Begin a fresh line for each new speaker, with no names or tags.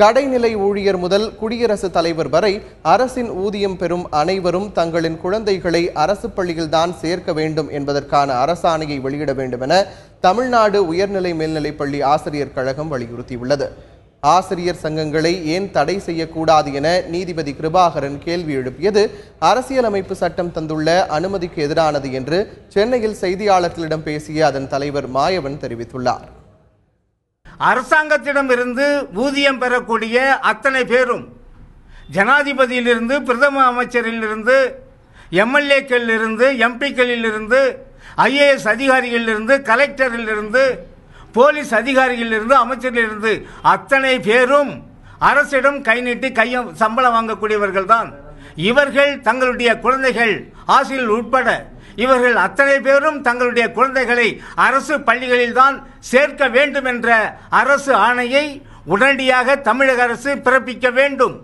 கடைநிலை ஊழியர் முதல் குடியரசுத் தலைவர் வரை அரசின் ஊதியம் பெறும் அனைவரும் தங்களின் குழந்தைகளை அரசு பள்ளியில்தான் சேர்க்க வேண்டும் என்பதற்கான அரசாணையை வெளியிட வேண்டும் என தமிழ்நாடு உயர்நிலை மேல்நிலைப்பள்ளி ஆசிரியர் கழகம் வலியுறுத்தியுள்ளது. ஆசிரியர் சங்கங்களை ஏன் தடை செய்யக்கூடாது என நீதிபதி கிருபாகரன் கேள்வி எழுப்பியது அரசியலமைப்பு சட்டம் தந்துள்ள அனுமதிக்கு எதிரானது என்று சென்னையில் செய்தியாளர்களிடம் பேசிய அதன் தலைவர் மாயவன் தெரிவித்துள்ளார்.
அரசாங்கத்திடமிருந்து ஊதியம் பெறக்கூடிய அத்தனை பேரும் ஜனாதிபதியிலிருந்து பிரதம அமைச்சரிலிருந்து எம்எல்ஏக்களிலிருந்து எம்பிக்களிலிருந்து IAS அதிகாரிகளிலிருந்து கலெக்டரிலிருந்து போலீஸ் அதிகாரிகளிலிருந்து அமைச்சரிலிருந்து அத்தனை பேரும் அரசிடம் கை நீட்டி சம்பளம் வாங்கக்கூடியவர்கள் தான். இவர்கள் தங்களுடைய குழந்தைகள் ஆசிரியர்கள் உட்பட இவர்கள் அத்தனை பேரும் தங்களுடைய குழந்தைகளை அரசு பள்ளிகளில் தான் சேர்க்க வேண்டும் என்ற அரசு ஆணையை உடனடியாக தமிழக அரசு பிறப்பிக்க வேண்டும்.